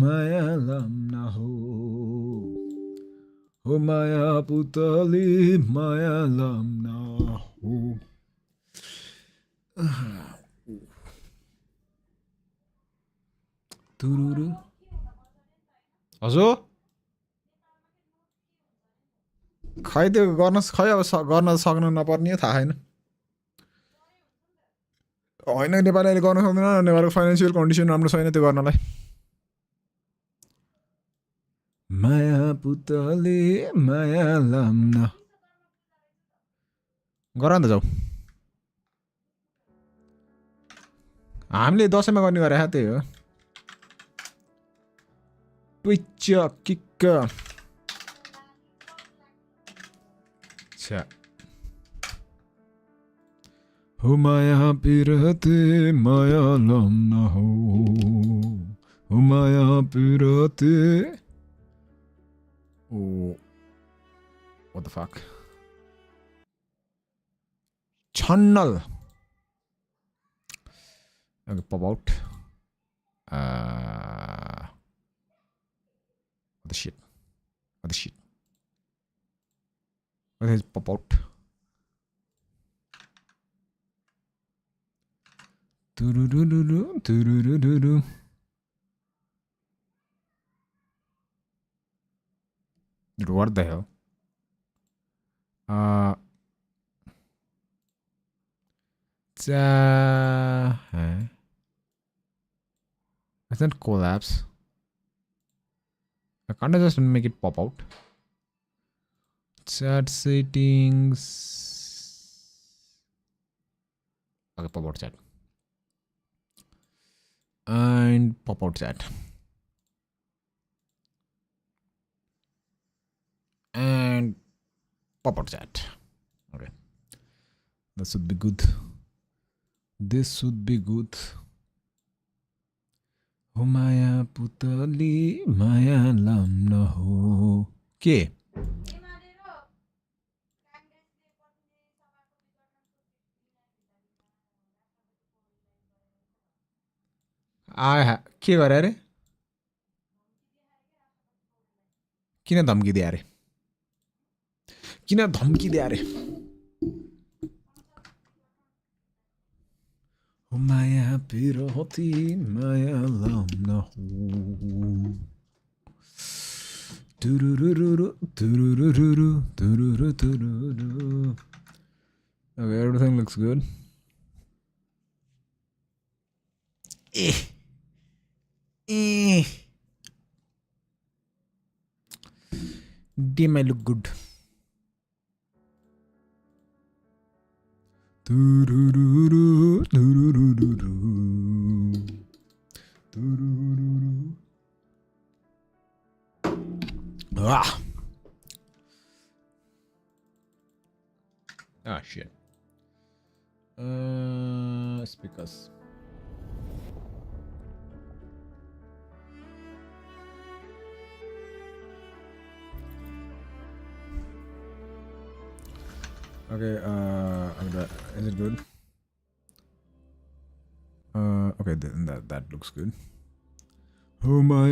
माया लाम्ना हो माया पुतली माया लाम्ना हो तुरुरु हजुर खै त्यो गर्न खै अब गर्न सक्नु नपर्ने थाहा छैन होइन नेपाली अहिले गर्न सक्दैन नेपालको फाइनेन्सियल कन्डिसन राम्रो छैन त्यो गर्नलाई माया पुतली माया लाम्ना गर नि त जाऊ हामीले दसैँमा गर्ने गरे त्यही हो ट्विच किक हो माया पिरते माया लाम्ना हो माया पिरते Oh, what the fuck? Channel. Okay, pop out. What the shit? What the shit? What is pop out? Do. Dude, what the hell? I can't collapse. I can't just make it pop out. Chat settings. Okay, pop out chat. And pop out chat. And pop out chat. Okay. That should be good. This should be good. हो माया पुतली माया लाम्ना हो के के गरे अरे किन धम्की दिए अरे किन धम्की दिए अरे हो माया पिरती माया लाम्ना हो तुरुरुरु तुरुरुरु तुरुरुरु Okay, everything looks good. They might look good. Ah shit. Speakers. Okay, is it good? Okay, then that looks good. Oh my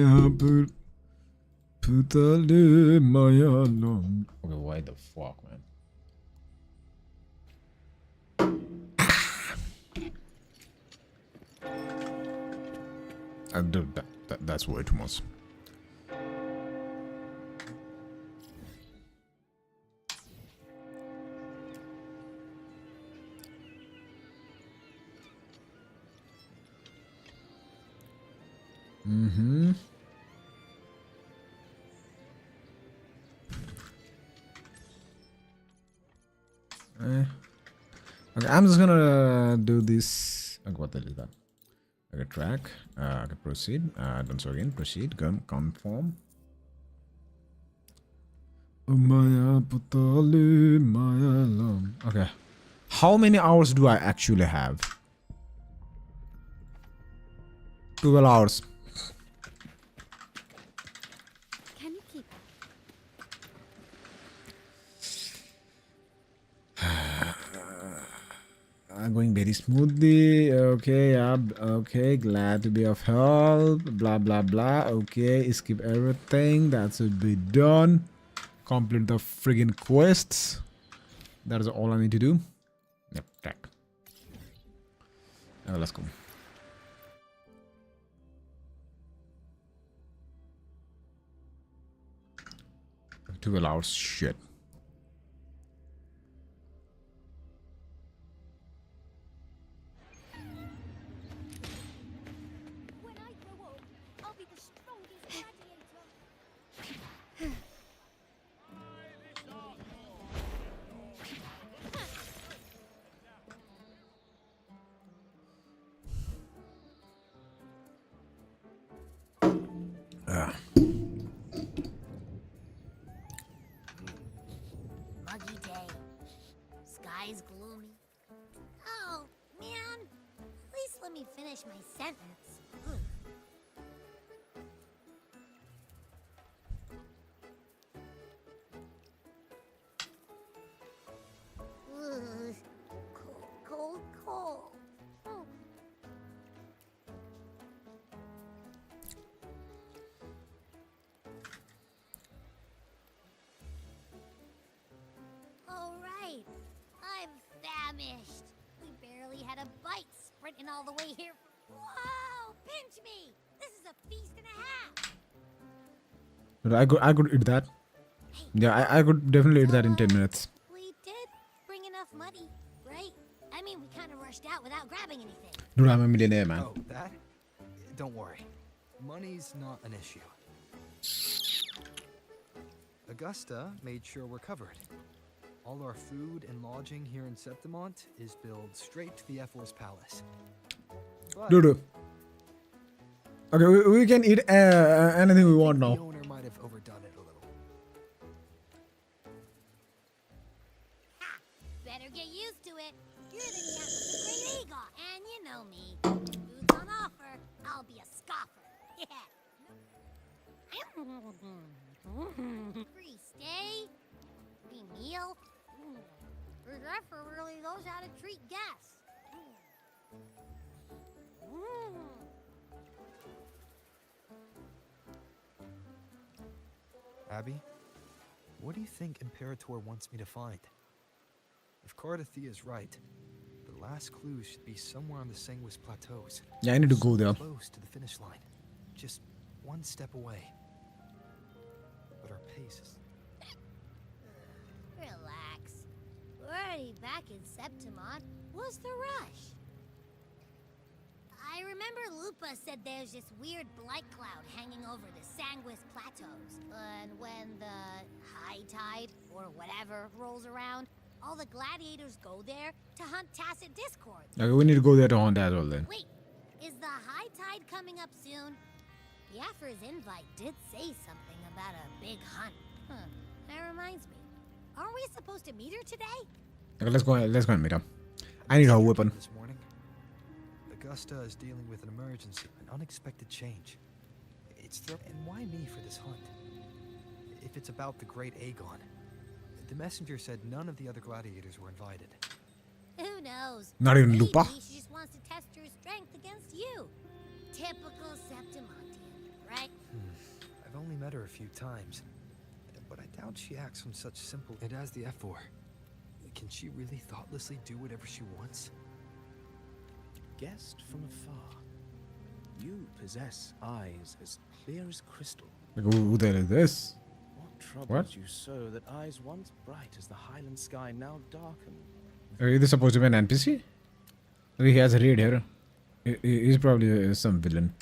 putale maya long. Okay, why the fuck, man? Dude, that's way too much. Okay, I'm just gonna do this. Okay, what the hell is that? Okay, track. Okay, proceed. Done so again. Proceed. Conform. Okay. How many hours do I actually have? 12 hours. Can you keep Going very smoothly. Okay, yeah. Okay, glad to be of help. Blah blah blah. Okay, skip everything. That should be done. Complete the friggin' quests. That is all I need to do. Yep, track. Let's go. 12 hours. Shit. When I grow up, I'll be the strongest gladiator. Muggy day. Sky's gloomy. Oh, man. At least let me finish my sentence. Ugh. Cold, cold, cold. Oh. All right. I'm famished. We barely had a bite sprinting all the way here. Whoa! Pinch me! This is a feast and a half. But I could eat that. Yeah, I could definitely eat that in 10 minutes. We did bring enough money, right? I mean, we kind of rushed out without grabbing anything. Dude, I'm a millionaire, man. Oh, that? Don't worry. Money's not an issue. Augusta made sure we're covered. All our food and lodging here in Septimont is billed straight to the F-Force Palace. But Dude. Okay, we can eat anything we want the now. owner might have overdone it a little. Ha! Better get used to it. You're the chef of the Great Eagle, and you know me. Food's on offer. I'll be a scoffer. Yeah. Free stay, free meal. The Zephyr really knows how to treat guests. Abby, what do you think Imperator wants me to find? If Cardathea is right, the last clue should be somewhere on the Sanguis Plateaus. Yeah, I need to go So there. close to the finish line. Just one step away. But our pace is... Relax. We're already back in Septimont. What's the rush? I remember Lupa said there's this weird blight cloud hanging over the Sanguis Plateaus. And when the high tide, or whatever, rolls around, all the gladiators go there to hunt Tacit Discord. Okay, we need to go there to hunt as well then. Wait, is the high tide coming up soon? Biafra's invite did say something about a big hunt. Huh, that reminds me. Aren't we supposed to meet her today? Okay, let's go and meet her. I need her weapon. This morning, Augusta is dealing with an emergency, an unexpected change. And why me for this hunt? If it's about the Great Aegon. The messenger said none of the other gladiators were invited. Who knows? Not even Maybe Lupa. she just wants to test her strength against you. Typical Septimontian, right? I've only met her a few times, but I doubt she acts on such simple... It has the F4. Can she really thoughtlessly do whatever she wants? Guest from afar, you possess eyes as clear as crystal. Like, who the hell is this? What troubles What? you so that eyes once bright as the highland sky now darken? Is this supposed to be an NPC? Okay, he has a raid here. He's probably some villain.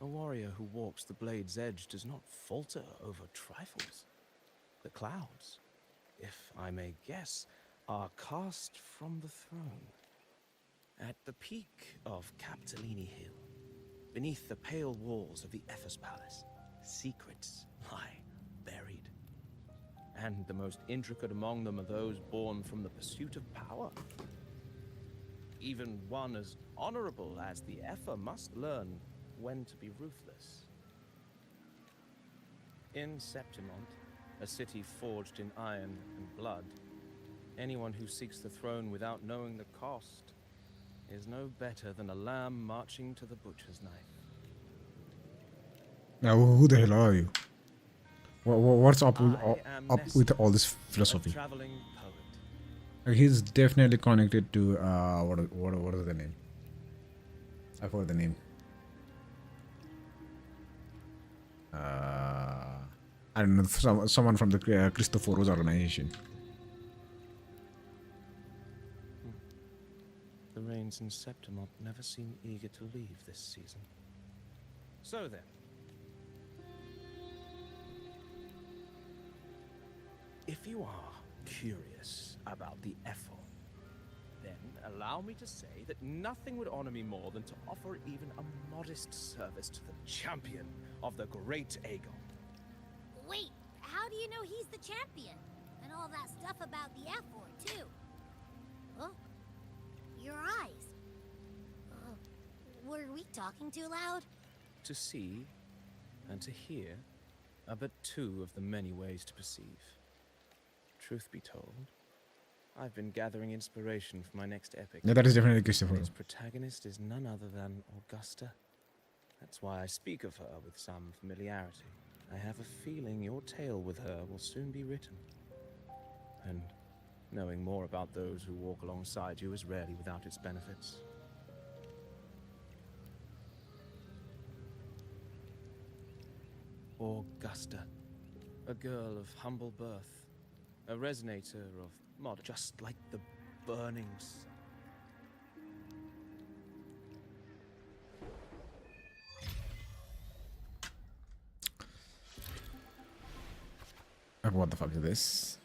A warrior who walks the blade's edge does not falter over trifles. The clouds, if I may guess, are cast from the throne. At the peak of Capitolini Hill, beneath the pale walls of the Ephes Palace, secrets lie buried. And the most intricate among them are those born from the pursuit of power. Even one as honorable as the Epher must learn when to be ruthless. In Septimont, a city forged in iron and blood, Anyone who seeks the throne without knowing the cost is no better than a lamb marching to the butcher's knife. Now, who the hell are you? What's up with, I am up with Nestor, all this a philosophy? traveling poet. He's definitely connected to what is the name? I forgot the name. I don't know, someone from the Christophoros organization. The rains in Septimont never seem eager to leave this season. So then, if you are curious about the Ethel, then allow me to say that nothing would honor me more than to offer even a modest service to the champion of the great Aegon. Wait, how do you know he's the champion? And all that stuff about the F-word, too? Huh? Your eyes. Were we talking too loud? To see and to hear are but two of the many ways to perceive. Truth be told, I've been gathering inspiration for my next epic. Yeah, that is definitely Christopher. Its protagonist is none other than Augusta. That's why I speak of her with some familiarity. I have a feeling your tale with her will soon be written. And knowing more about those who walk alongside you is rarely without its benefits. Augusta, a girl of humble birth, a resonator of mod, just like the burning sun. What the fuck is this?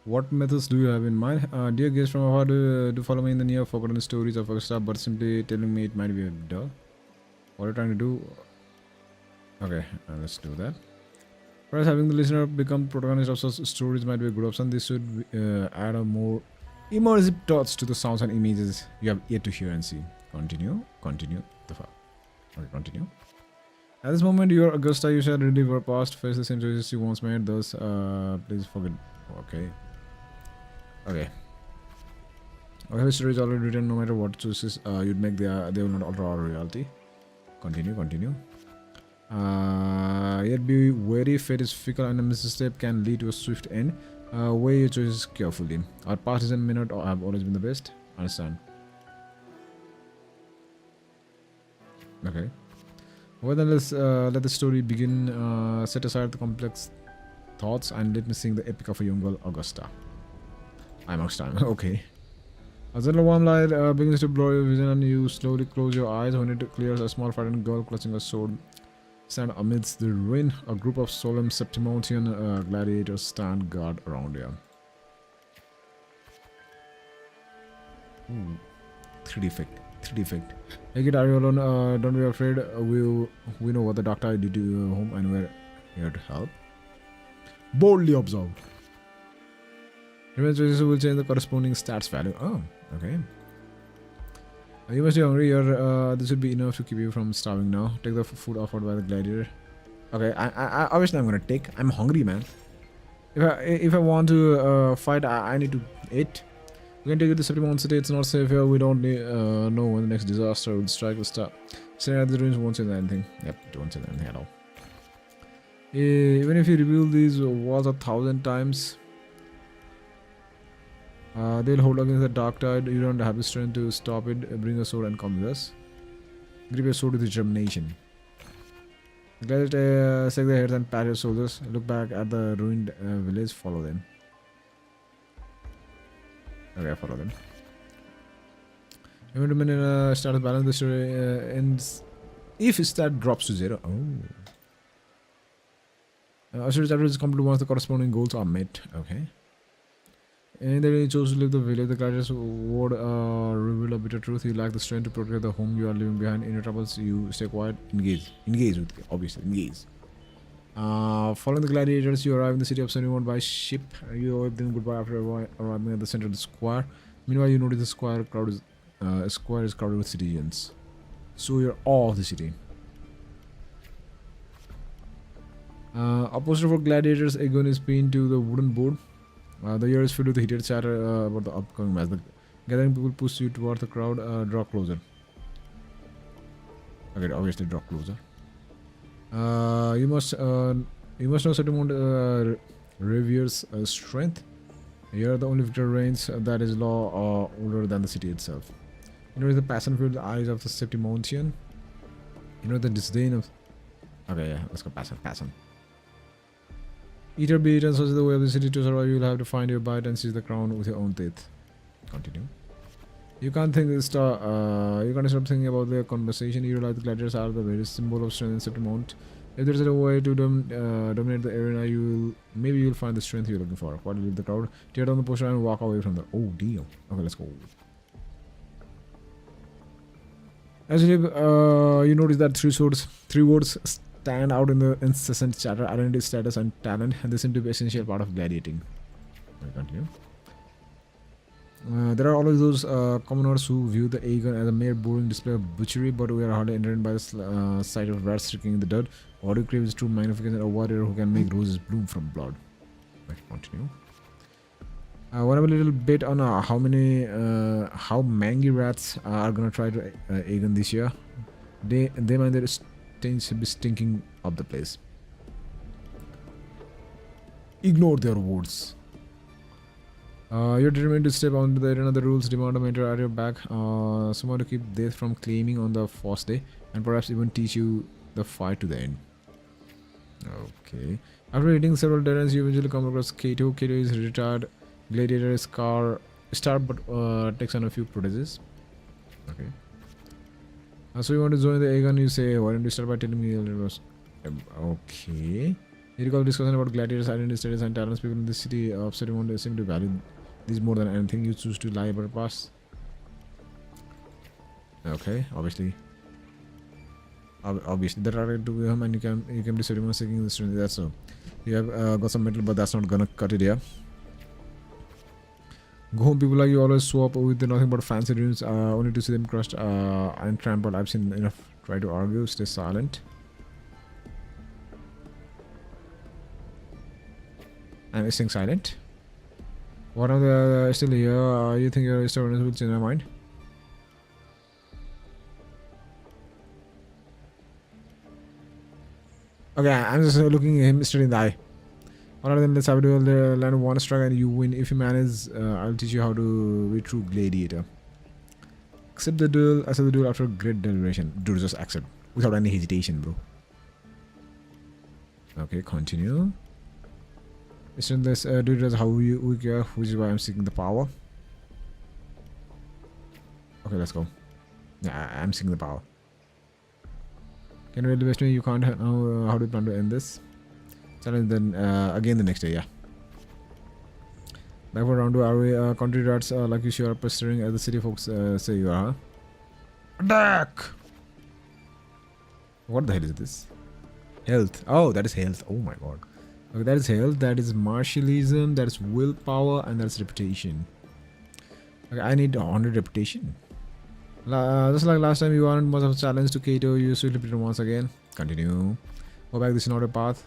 What methods do you have in mind? Dear guest from Hawt, do follow me in the near forgotten stories of Augusta, but simply telling me it might be a duh. What are you trying to do? Okay, let's do that. Perhaps having the listener become protagonist of such stories might be a good option. This should add a more immersive thoughts to the sounds and images you have yet to hear and see. Continue. The fuck. Okay, continue. At this moment, your Augusta, you shall relive her past, face the same choices you once made. Thus, please forget. Okay. Our history is already written. No matter what choices you'd make, they will not alter our reality. Continue. Yet be wary. Fate is fickle, and a misstep can lead to a swift end. Weigh your choices carefully. Our past is a minute, or have always been the best. Understand? Okay. Well then, let's let the story begin. Set aside the complex thoughts and let me sing the epic of a young girl, Augusta. IMAX time. Okay. A gentle warm light begins to blur your vision and you slowly close your eyes. When it clears, a small frightened girl clutching a sword stand amidst the ruin. A group of solemn Septimontian gladiators stand guard around you. 3D effect. Take it, are you alone? Don't be afraid. We know what the doctor did to your home and we're here to help. Boldly observe. Revenge choices will change the corresponding stats value. Oh, okay. You must be hungry. This would be enough to keep you from starving now. Take the food offered by the gladiator. Okay, I obviously I'm gonna take. I'm hungry, man. If I want to fight, I need to eat. We can take it to Septimon City. It's not safe here. We don't know when the next disaster will strike the star. Staring at the ruins won't change anything. Yep, it won't change anything at all. Even if you rebuild these walls 1,000 times, they'll hold against the dark tide. You don't have the strength to stop it. Bring a sword and come with us. Grip your sword with determination. Gladiators shake their heads and pat your shoulders. Look back at the ruined village. Follow them. Okay, follow them. Every minute start to balance the story ends if stat drops to 0. A story chapter is complete once the corresponding goals are met. Okay. And then he chose to leave the village. The gladiators would reveal a bitter truth. You lack the strength to protect the home you are leaving behind. In your troubles, you stay quiet. Engage with it, obviously. Engage. Following the gladiators, you arrive in the city of Sunnywood by ship. You wave them goodbye after arriving at the center of the square. Meanwhile, you notice the square is crowded with citizens. So you're all of the city. A poster for gladiators Aegon is pinned to the wooden board. The air is filled with heated chatter about the upcoming match. The gathering people push you towards the crowd. Draw closer. Okay, obviously draw closer. You must know certain reveres strength. Here, the only victor reigns. That is law older than the city itself. You know the passion filled the eyes of the Septimontian. You know the disdain of. Okay, yeah, let's go passion. Eat or be eaten, such is the way of the city. To survive, you'll have to find your bite and seize the crown with your own teeth. Continue. You can't stop thinking about their conversation. You realize the gladiators are the very symbol of strength in Septimont. If there's a way to dominate the arena, you'll find the strength you're looking for. While you leave the crowd, tear down the poster and walk away from there. Oh, deal. Okay, let's go. As you leave, you notice that three words stand out in the incessant chatter: identity, status, and talent. And they seem to be an essential part of gladiating. I continue. There are always those commoners who view the Aegon as a mere boring display of butchery, but we are hardly entertained by the sight of rats sticking in the dirt. What you crave is true magnificence, a warrior who can make roses bloom from blood. Let's continue. One a little bit on how mangy rats are gonna try to Aegon this year. They mind their stains be stinking up the place. Ignore their words. You're determined to step onto the arena. The rules demand a mentor at your back. Someone to keep death from claiming on the first day, and perhaps even teach you the fight to the end. Okay. After hitting several dead ends, you eventually come across Kato. Kato is retired gladiator star, but takes on a few proteges. Okay. So you want to join the Aegon? You say, why don't you start by telling me a little? Okay. You recall discussion about gladiators' identity, status, and talents. People in the city of Septimont seem to value these more than anything. You choose to lie about the past. Okay, obviously the target to him, and you can be Septimont seeking the strength. That's so. You have got some metal, but that's not gonna cut it here. Go home, people like you always swap with nothing but fancy dreams, only to see them crushed and trampled. I've seen enough. Try to argue, stay silent. I'm staying silent. What are the still here? You think your stubbornness will change my mind? Okay, I'm just looking at him straight in the eye. All of them, let's have a duel. Land one strike and you win. If you manage, I'll teach you how to be a true gladiator. Accept the duel after great deliberation. Dude, just accept. Without any hesitation, bro. Okay, continue. Isn't this dude does how we care, which is why I'm seeking the power. Okay, let's go. Yeah, I'm seeking the power. Can you really best me? You can't know how do you plan to end this? Challenge then again the next day, yeah. Back for round 2, are we country rats like you sure are pestering as the city folks say you are, huh? Attack! What the hell is this? Health. Oh, that is health. Oh my god. Okay, that is health, that is martialism, that is willpower, and that's reputation. Okay, I need 100 reputation. Just like last time, you wanted much of a challenge to Kato, you should repeat it once again. Continue. Go back, this is not a path.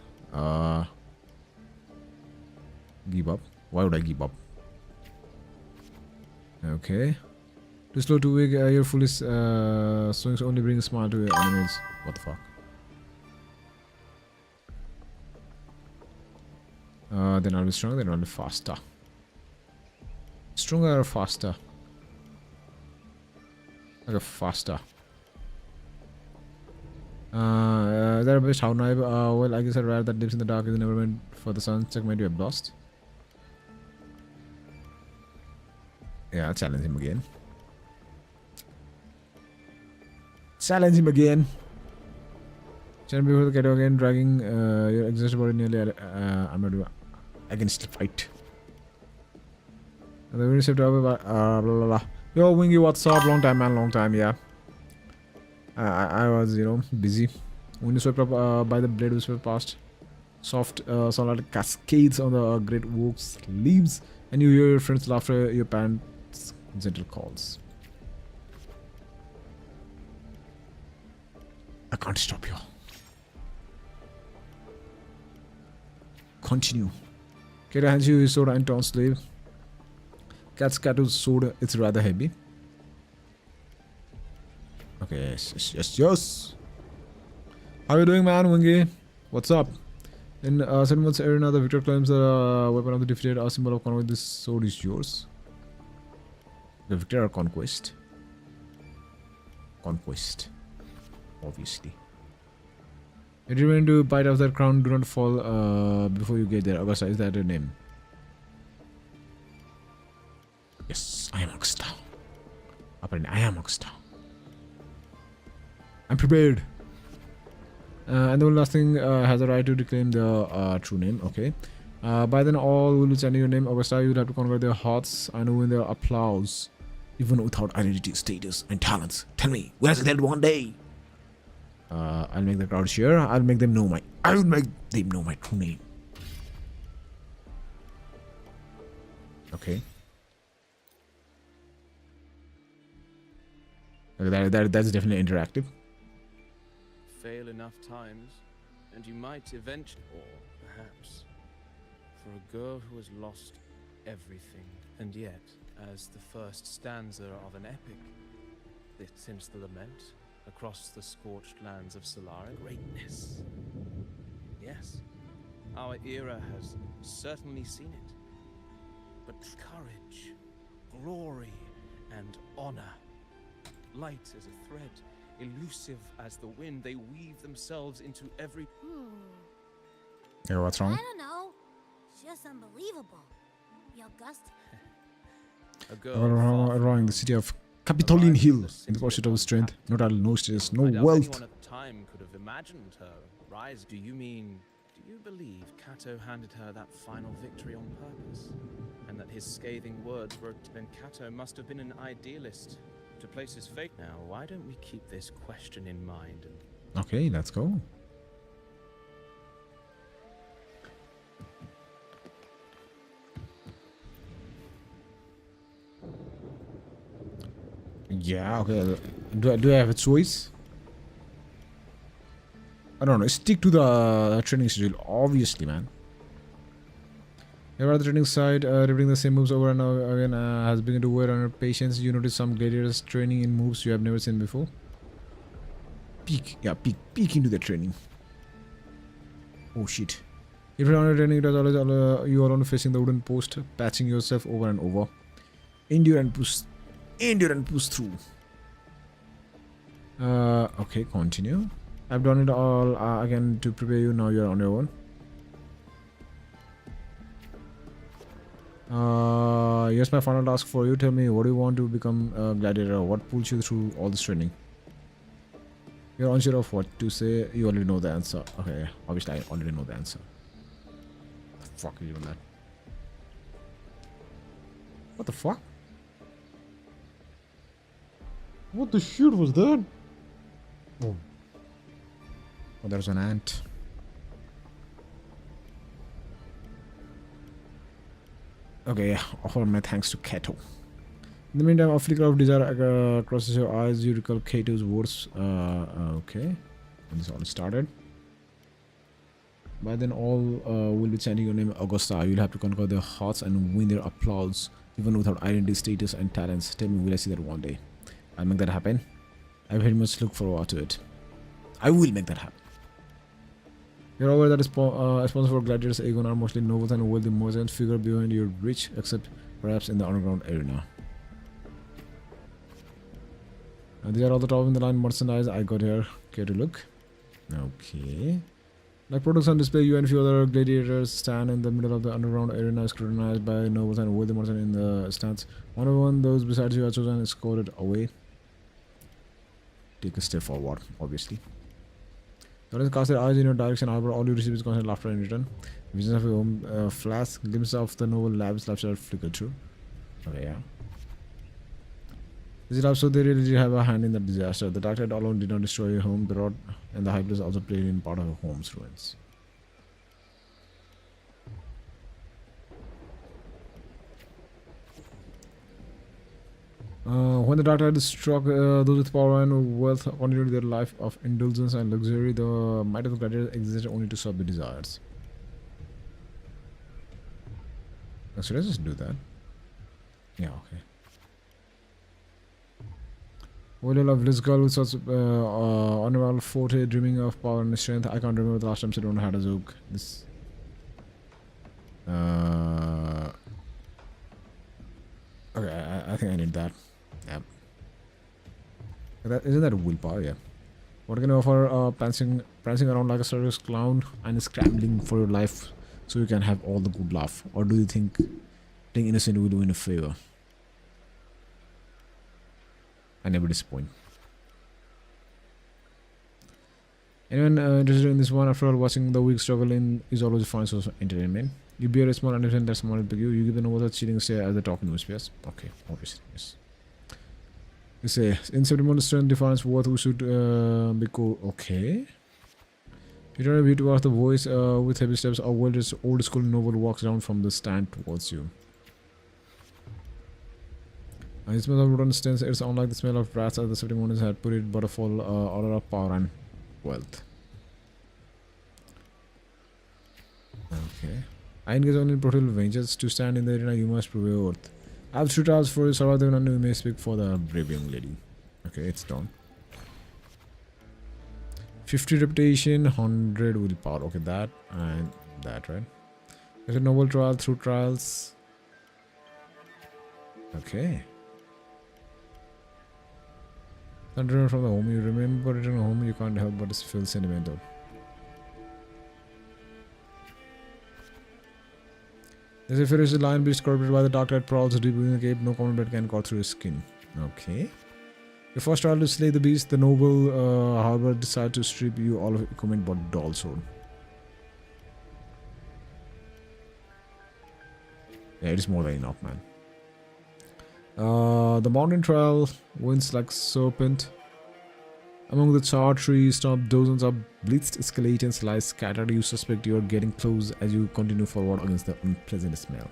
Give up. Why would I give up? Okay. Too slow, too weak, your foolish swings only bring a smile to your enemies. What the fuck? Then I'll be stronger, then I'll be faster. Stronger or faster? Okay, faster. Is that a best how naive? Well, I guess a rat that lives in the dark is never meant for the sun. Checkmate, you have lost. Yeah, I'll challenge him again. Challenge him again. Challenge before the Kato again, dragging your exhausted body nearly. I'm not doing. I can still fight. The very shift over. Blah blah blah. Yo, Wingy, what's up? Long time, man. Long time, yeah. I was, busy. When you swept up by the blade, we swept past. Soft, solid cascades on the great oak's leaves, and you hear your friends' laughter, your parents' gentle calls. I can't stop you. Continue. Kato hands you his sword and turns slave. Cat's Kato's sword, it's rather heavy. Okay, yes. How are you doing, man, Wingy? What's up? In 7 months arena, the victor claims the weapon of the defeated, a symbol of conquest. This sword is yours. The victor or conquest? Conquest. Obviously. If you remain to bite off that crown, do not fall before you get there. Augusta, is that your name? Yes, I am Augusta. Apparently, I am Augusta. I'm prepared. And the last thing has a right to reclaim the true name. Okay. By then, all will be chanting your name. Augusta, you'll have to conquer their hearts and win their applause, even without identity, status, and talents. Tell me, will I succeed one day? I'll make the crowd cheer. I'll make them know my true name. Okay. That's definitely interactive. Fail enough times, and you might eventually, or perhaps, for a girl who has lost everything, and yet, as the first stanza of an epic, since the lament across the scorched lands of Solara, greatness. Yes, our era has certainly seen it, but courage, glory, and honor, light as a thread, elusive as the wind, they weave themselves into every... Yeah, what's wrong? I don't know. It's just unbelievable. The Augusta. A girl Around the city of Capitoline Hill in the pursuit of strength, no title, no status, no wealth. Anyone at the time could have imagined her rise. Do you believe Cato handed her that final victory on purpose? And that his scathing words were, then Cato must have been an idealist to place his fate. Now, why don't we keep this question in mind and... Okay, let's go. Yeah, okay. Do I have a choice? I don't know. Stick to the training schedule, obviously, man. Here at the training site, repeating the same moves over and over again has begun to wear on your patience. You notice some gladiators training in moves you have never seen before. Peek into the training. Oh shit. If you're on a training, it is always you alone facing the wooden post, patching yourself over and over. Endure and push through. Okay, continue. I've done it all again to prepare you. Now you're on your own. Here's my final task for you. Tell me, what do you want to become a gladiator? What pulls you through all this training? You're unsure of what to say. You already know the answer. Okay, obviously I already know the answer. What the fuck are you doing that? What the fuck? What the shit was that? Oh, there's an ant. Okay, offer my thanks to Cato. In the meantime, a flicker of desire crosses your eyes. You recall Cato's words. Okay. And this all started. By then, all will be chanting your name, Augusta. You'll have to conquer their hearts and win their applause, even without identity, status, and talents. Tell me, will I see that one day? I'll make that happen. I very much look forward to it. I will make that happen. You're aware that sponsors for gladiators Aegon are mostly nobles and wealthy merchants figure behind your rich, except perhaps in the underground arena. These are all the top in the line merchandise I got here. Care to look? Okay. Like products on display, you and a few other gladiators stand in the middle of the underground arena, scrutinized by nobles and wealthy merchants in the stands. One by one, those besides you are chosen and escorted away. Take a step forward, obviously. Don't cast their eyes in your direction, however, all you receive is constant laughter in return. Visions of your home flash, glimpses of the noble labs, laughter flicker through. Okay, yeah. Is it also they really did have a hand in the disaster? The dark tide alone did not destroy your home, the rod and the high place also played in part of your home's ruins. When the dark tide struck, those with power and wealth continued their life of indulgence and luxury. The might of the gladiators existed only to serve the desires. Should I just do that? Yeah, okay. Well, a loveless girl with such honorable forte, dreaming of power and strength. I can't remember the last time someone had a joke. This. Okay, I think I need that. Yep. Isn't that willpower? Yeah. What can you offer? Prancing around like a circus clown and scrambling for your life so you can have all the good laugh? Or do you think being innocent will do you a favor? I never disappoint. Anyone interested in this one? After all, watching the weak struggle in is always a fun source of entertainment. You bear a small understand that small big you give the novel that cheating stay as the talking news space. Okay, obviously, yes. You say in September strength defines what we should be cool. Okay. You turn a bit towards the voice with heavy steps. A old school novel walks down from the stand towards you. The smell of wooden stands. It's unlike the smell of rats as the ceremonies had put it, but a full order of power and wealth. Okay. I engage only in brutal vengeance. To stand in the arena, you must prevail earth. I have 3 trials for you, survive and you may speak for the brave young lady. Okay, it's done. 50 reputation, 100 willpower. Okay, that and that, right? There's a noble trial through trials. Okay. Return from the home. You remember returning home, you can't help but feel sentimental. There's a ferocious lion beast corrupted by the dark light prowls deep within the cave. No common blood can cut through his skin. Okay. Your first trial to slay the beast, the noble, however, decide to strip you all of equipment but doll sword. Yeah, it is more than enough, man. The mountain trail winds like serpent. Among the charred trees, stomp dozens of blitzed skeletons lie scattered. You suspect you are getting close as you continue forward against the unpleasant smell.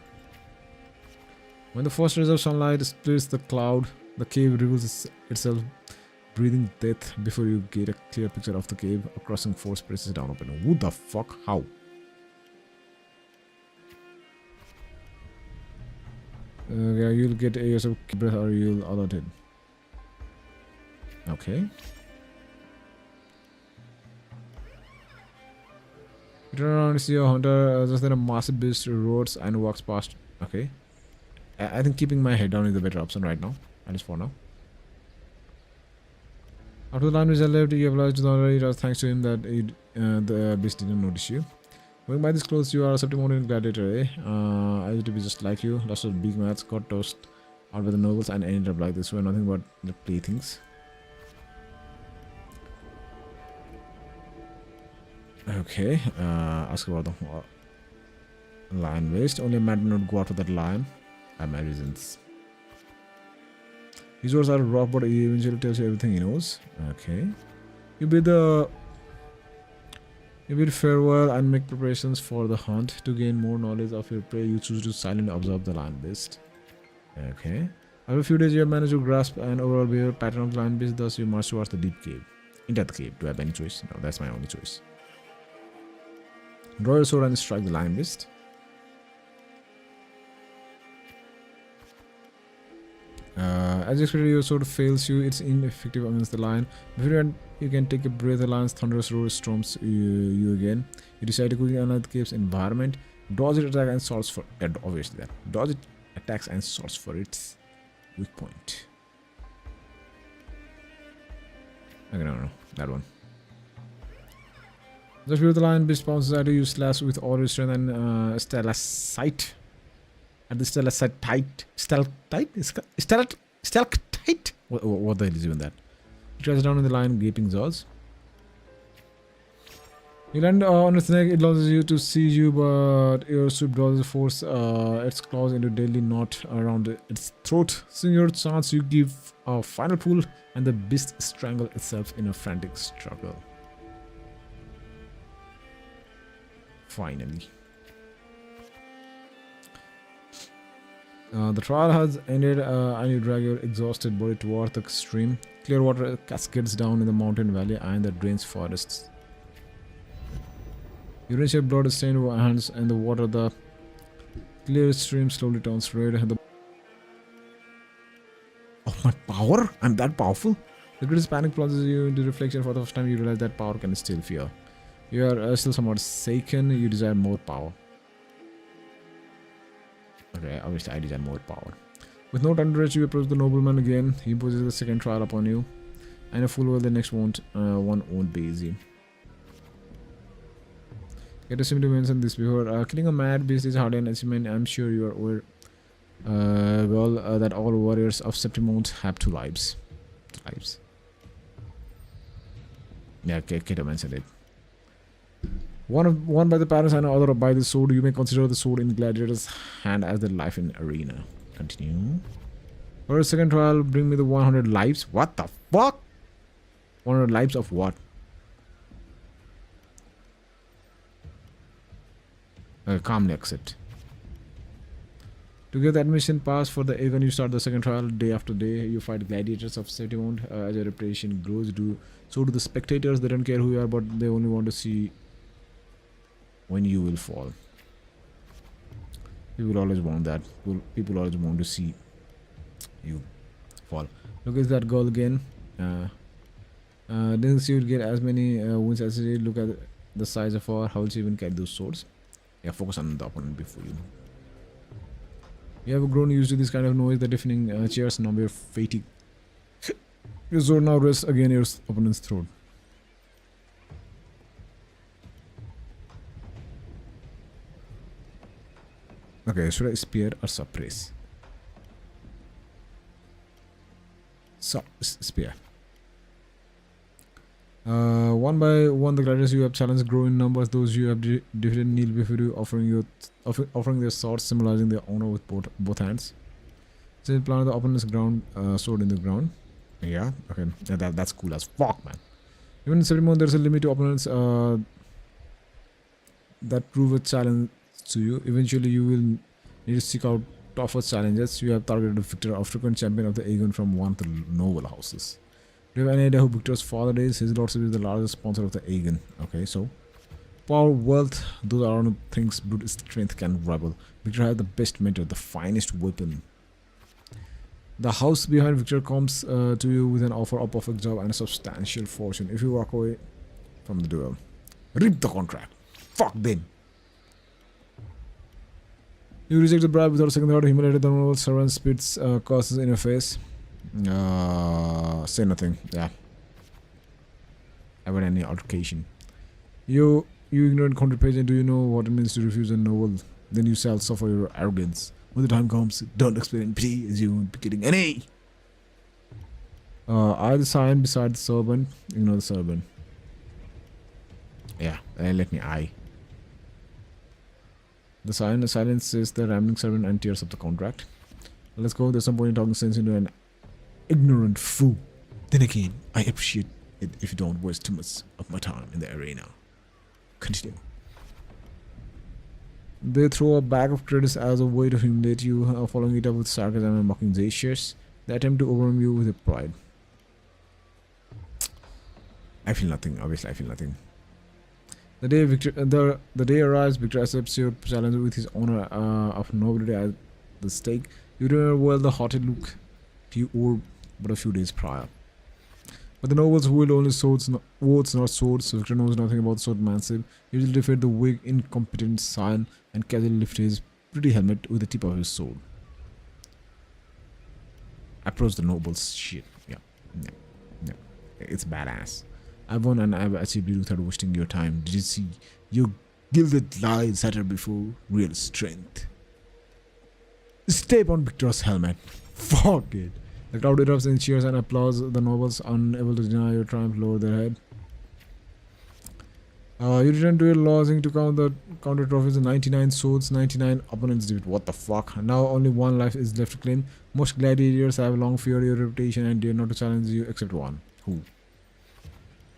When the first rays of sunlight splits the cloud, the cave reveals itself, breathing death. Before you get a clear picture of the cave, a crushing force presses down upon you. Who the fuck? How? Yeah, you'll get a years of breath or you'll alert it. Okay. You turn around and see a hunter just then a massive beast roars and walks past. Okay. I think keeping my head down is the better option right now. At least for now. After the line was left, you realized the hunter. It was thanks to him that the beast didn't notice you. Going by this close, you are a subterranean gladiator, eh? I used to be just like you. Lots of big mats, got tossed out by the nobles and ended up like this. We're nothing but the playthings. Okay, ask about the lion waste. Only a madman would go after that lion. I have my reasons. His words are rough, but he eventually tells you everything he knows. Okay. You bid farewell and make preparations for the hunt. To gain more knowledge of your prey, you choose to silently observe the lion beast. Okay. After a few days, you have managed to grasp an overall behavior pattern of the lion beast. Thus, you march towards the deep cave. Into the cave. Do I have any choice? No, that's my only choice. Draw your sword and strike the lion beast. As expected, your sword fails you. It's ineffective against the lion. Before you can take a breath, the lion's thunderous roar storms you again. You decide to quickly analyze the cave's environment. Dodge it, attack, and sorts for obviously that. Dodge it, attacks, and sorts for its weak point. Okay, no, that one. Just before the lion beast pounces at you, you slash with all your strength and stalactite. At the stalactite. Stalactite? What the hell is even that? It crashes down in the lion gaping jaws. You land on its neck, it launches you to seize you, but your swift dodges force its claws into a deadly knot around its throat. Seeing your chance, you give a final pull, and the beast strangles itself in a frantic struggle. Finally. The trial has ended and you drag your exhausted body toward the stream. Clear water cascades down in the mountain valley and the drains forests. You rinse your blood-stained hands in the water. The Clear stream slowly turns red. Oh, my power? I'm that powerful? The greatest panic plunges you into reflection. For the first time, you realize that power can still fear. You are still somewhat shaken. You desire more power. Okay, obviously, I desire more power. With no time to rest, you approach the nobleman again. He imposes a second trial upon you. And a full well, the next one won't be easy. Get a to mention this before. Killing a mad beast is hardly an achievement. I'm sure you are aware, that all warriors of Septimont have two lives. Yeah, Kato mentioned it. One by the parents and other by the sword. You may consider the sword in gladiator's hand as their life in arena. Continue. For a second trial, bring me the 100 lives. What the fuck? 100 lives of what? Calmly accept. To get the admission pass for the Aegon, you start the second trial. Day after day, you fight gladiators of Septimont. As your reputation grows, so do the spectators. They don't care who you are, but they only want to see when you will fall. People always want that. People always want to see you fall. Look at that goal again. Didn't see you get as many wounds as you did. Look at the size of her. How will she even carry those swords? Yeah, focus on the opponent before you. You have grown used to this kind of noise, the deafening cheers, now your fatigue. Your sword now rests again your opponent's throat. Okay, should I spear or suppress? Spear. One by one, the gladiators you have challenged grow in numbers. Those you have defeated kneel before you, offering their swords, symbolizing their honor with both hands. So you plant the opponent's sword in the ground. Yeah, okay, that's cool as fuck, man. Even in Septimont, there's a limit to opponents that prove a challenge to you. Eventually, you will need to seek out tougher challenges. You have targeted Victor, a frequent champion of the Aegon from one of the noble houses. Do you have any idea who Victor's father is? His lordship is the largest sponsor of the Aegon. Okay, so power, wealth, those are not things brute strength can rival. Victor has the best mentor, the finest weapon. The house behind Victor comes to you with an offer of perfect job and a substantial fortune if you walk away from the duel. Rip the contract. Fuck them. You reject the bribe without a second thought. Humiliated, the noble servant spits curses in your face. Say nothing. Yeah. Avoid any altercation. You ignorant country pageant. Do you know what it means to refuse a noble? Then you shall suffer your arrogance. When the time comes, don't explain pity as you won't be getting any. I the sign beside the servant. Ignore the servant. Yeah, let me eye. The silence says the rambling servant and tears up the contract. Let's go. There's some point in talking sense into an ignorant fool. Then again, I appreciate it if you don't waste too much of my time in the arena. Continue. They throw a bag of credits as a way to humiliate you, following it up with sarcasm and mocking gestures. They attempt to overwhelm you with their pride. I feel nothing. Obviously, I feel nothing. The day arrives, Victor accepts your challenge with his honor of nobility at the stake. You remember well the haughty look he wore but a few days prior. But the nobles who wield only words, not swords, so Victor knows nothing about swordmanship. He will defeat the weak, incompetent scion and casually lift his pretty helmet with the tip of his sword. Approach the nobles. Shit. Yeah. It's badass. I've won and I've achieved it without wasting your time. Did you see your gilded lies shatter before real strength? Step on Victor's helmet. Fuck it. The crowd erupts in cheers and applause. The nobles, unable to deny your triumph, lower their head. You return to your lodging to count your trophies. 99 swords, 99 opponents defeat. What the fuck? Now only one life is left to claim. Most gladiators have long feared your reputation and dare not to challenge you except one. Who?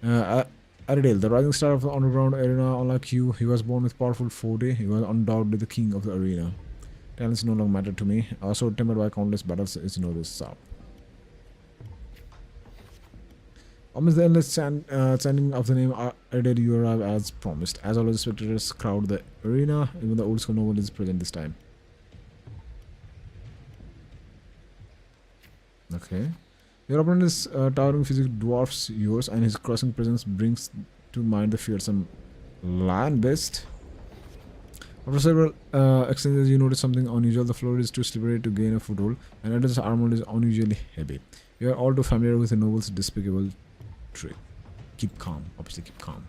Aridale, the rising star of the underground arena. Unlike you, he was born with powerful forte. He was undoubtedly the king of the arena. Talents no longer matter to me. Also tempered by countless battles is no this up. Amidst the endless chanting of the name Aridale, you arrive as promised. As always, spectators crowd the arena. Even the old school noble is present this time. Okay. Your opponent's towering physique dwarfs yours, and his crushing presence brings to mind the fearsome lion beast. After several exchanges, you notice something unusual. The floor is too slippery to gain a foothold, and Adder's armor is unusually heavy. You are all too familiar with the noble's despicable trick. Keep calm. Obviously, keep calm.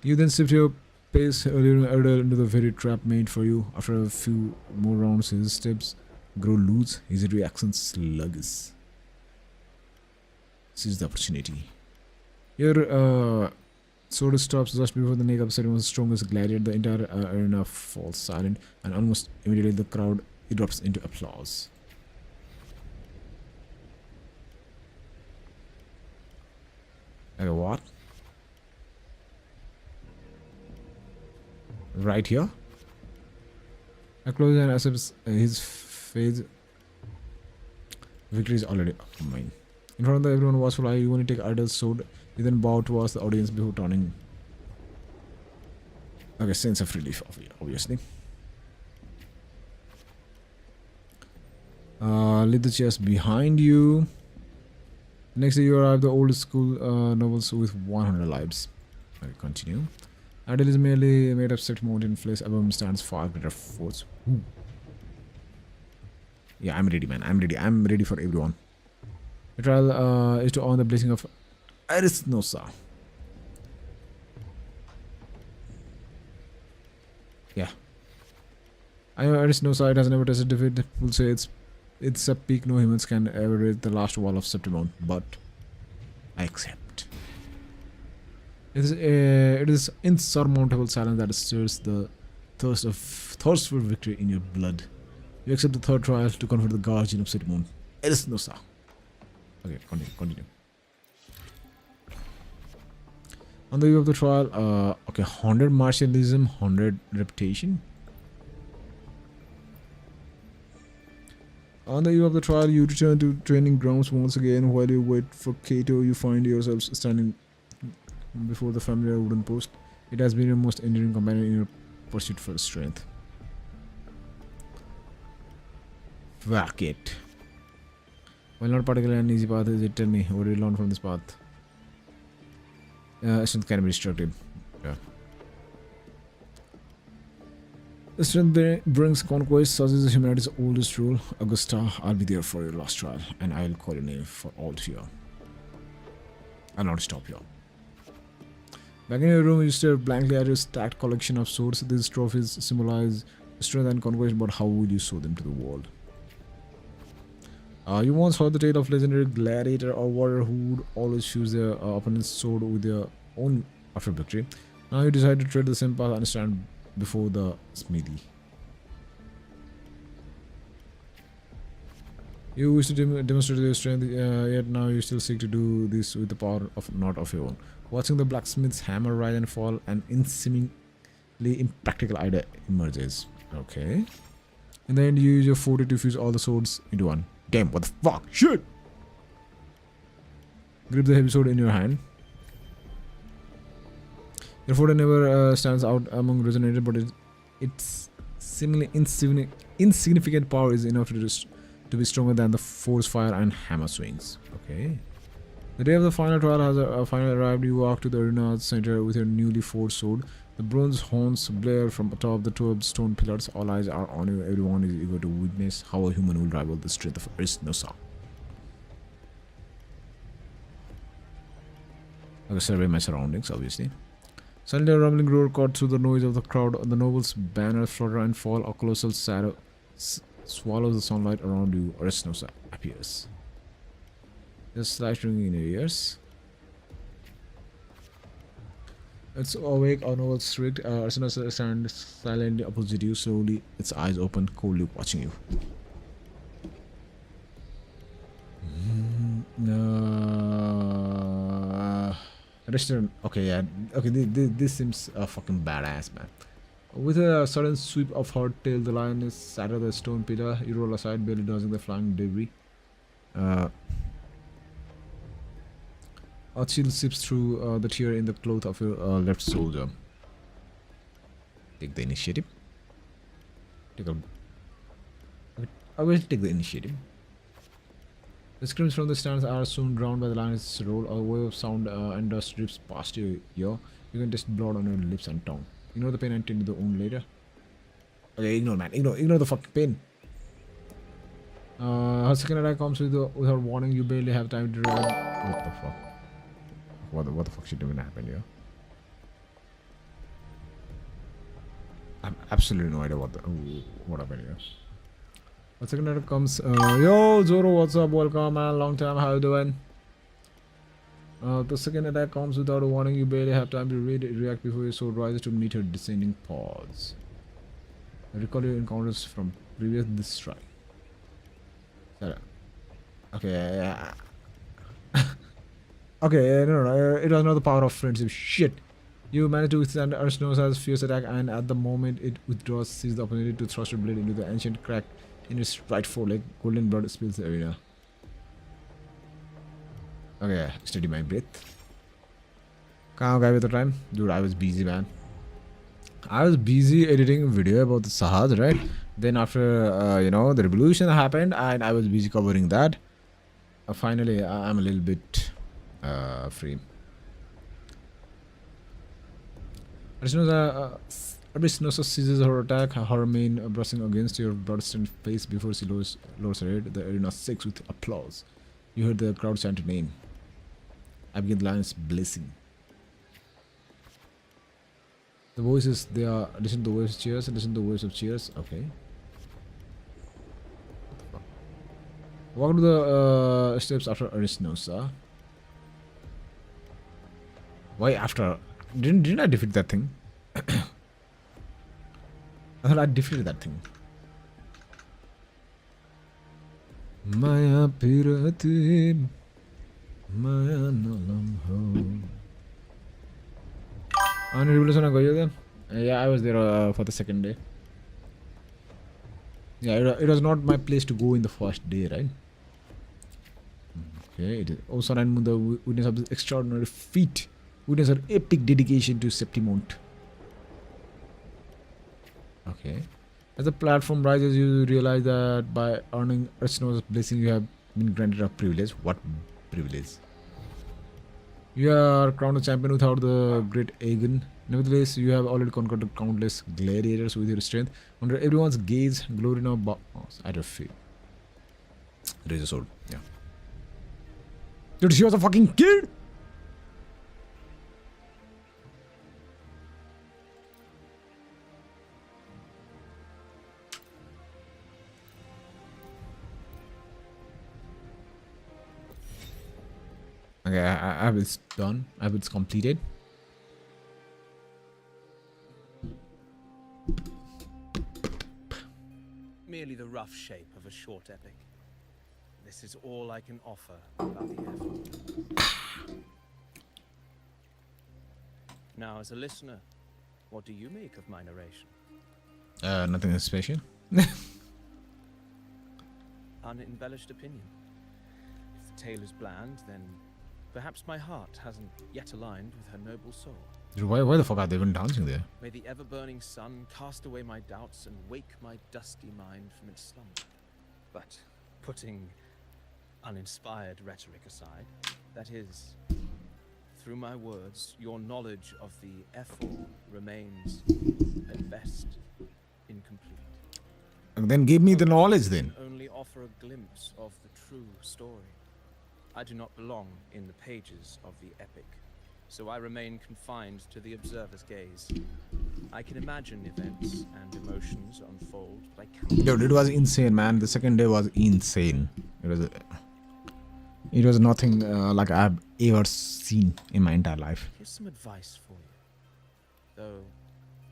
You then shift your pace, luring Adder into the very trap made for you. After a few more rounds, his steps grow loose, his reactions sluggish. Seize the opportunity. Your sword stops just before the neck of Seremon's strongest gladiator. The entire arena falls silent, and almost immediately the crowd erupts into applause. Okay, what? Right here? I close and accepts his fate. Victory is already mine. In front of everyone watchful eye, you only take Idol's sword. You then bow towards the audience before turning. Okay, sense of relief, obviously. Leave the chairs behind you. Next, you arrive the old school novels with 100 lives. Okay, continue. Idol is merely made of set mountain flesh. Above him stands far greater force. Ooh. Yeah, I'm ready, man. I'm ready. I'm ready for everyone. The trial is to earn the blessing of Arisnosa. Yeah. I know Arisnosa, it has never tasted defeat. People say it's a peak no humans can ever reach, the last wall of Septimon, but I accept. It is insurmountable silence that stirs the thirst for victory in your blood. You accept the third trial to confront the guardian of Septimon, Arisnosa. Okay, continue. On the eve of the trial, okay, 100 martialism, 100 reputation. On the eve of the trial, you return to training grounds once again. While you wait for Kato, you find yourselves standing before the familiar wooden post. It has been your most enduring companion in your pursuit for strength. Fuck it. While not particularly an easy path, is it? Tell me, what did you learn from this path? Strength can be destructive. Yeah. Strength brings conquest, such is humanity's oldest rule. Augusta, I'll be there for your last trial, and I'll call your name for all to hear. I'll not stop you. Back in your room, you stare blankly at your stacked collection of swords. These trophies symbolize strength and conquest, but how will you show them to the world? You once heard the tale of legendary gladiator or warrior who would always choose their opponent's sword with their own after victory. Now you decide to tread the same path and stand before the smithy. You wish to demonstrate your strength, yet now you still seek to do this with the power of not of your own. Watching the blacksmith's hammer rise and fall, an seemingly impractical idea emerges. Okay. In the end, you use your fortitude to fuse all the swords into one. Damn, what the fuck? Shit! Grip the heavy sword in your hand. Your fortitude never stands out among resonators, but its seemingly insignificant power is enough to be stronger than the force fire and hammer swings. Okay. The day of the final trial has finally arrived. You walk to the arena center with your newly forged sword. The bronze horns blare from atop the 12 stone pillars. All eyes are on you. Everyone is eager to witness how a human will rival the strength of Arisnosa. Okay, survey my surroundings, obviously. Suddenly a rumbling roar caught through the noise of the crowd. The nobles' banners flutter and fall. A colossal shadow swallows the sunlight around you. Arisnosa appears. There's slight ringing in your ears. It's awake, our novel strict. Arisnosa stands silently opposite you, slowly, its eyes open, coldly watching you. Restaurant. Okay, yeah. Okay, this seems fucking badass, man. With a sudden sweep of her tail, the lioness shatters the stone pillar. You roll aside, barely dodging the flying debris. A chill sips through the tear in the cloth of your left shoulder. Take the initiative. I will take the initiative. The screams from the stands are soon drowned by the lion's roar. A wave of sound and dust drips past your ear. You can taste blood on your lips and tongue. Ignore the pain and tend to the wound later. Okay, ignore, man. Ignore the fucking pain. Her second attack comes without warning. You barely have time to react. What the fuck? What the fuck should even happen here? I have absolutely no idea what happened here. Her second attack comes. Yo, Zoro, what's up? Welcome, man. Long time. How you doing? The second attack comes without a warning. You barely have time to react before your sword rises to meet her descending paws. Recall your encounters from previous this strike. Okay. Okay, no. It was not the power of friendship. Shit. You managed to withstand Arshnosa's fierce attack, and at the moment it withdraws, seize the opportunity to thrust your blade into the ancient crack in its right foreleg. Golden blood spills the arena. Okay, steady my breath. Calm guy with the time. Dude, I was busy, man. I was busy editing a video about the Sahaj, right? Then after, the revolution happened and I was busy covering that. Finally, I'm a little bit free. Arishnosa seizes her attack, her main brushing against your bloodstained face before she lowers her head. The arena shakes with applause. You heard the crowd chant her name. Abigail Lion's blessing. The voices, they are, listen to the waves of cheers, listen to the waves of cheers. Okay. Walk to the steps after Arishnosa. Why after? Didn't I defeat that thing? I thought I defeated that thing. Maya Pirati Maya Nalam. On revolution I go then? Yeah, I was there for the second day. Yeah, it was not my place to go in the first day, right? Okay, it is also the witness of this extraordinary feat. Witness her epic dedication to Septimont. Okay. As the platform rises, you realize that by earning Arshnosa's blessing, you have been granted a privilege. What privilege? You are crowned a champion without the great Aegon. Nevertheless, you have already conquered countless gladiators with your strength. Under everyone's gaze, glory now bows at your feet. Raise a sword. Yeah. Dude, she was a fucking kid! Okay, I have it done. I have it completed. Merely the rough shape of a short epic. This is all I can offer about the effort. Now, as a listener, what do you make of my narration? Nothing special. Unembellished opinion. If the tale is bland, then perhaps my heart hasn't yet aligned with her noble soul. Dude, why the fuck are they even dancing there? May the ever-burning sun cast away my doubts and wake my dusty mind from its slumber. But putting uninspired rhetoric aside, that is, through my words, your knowledge of the Ethel remains, at best, incomplete. And then give me the knowledge then. Only offer a glimpse of the true story. I do not belong in the pages of the epic, so I remain confined to the observer's gaze. I can imagine events and emotions unfold, but I cannot. Dude, it was insane, man. The second day was insane. It was nothing like I've ever seen in my entire life. Here's some advice for you, though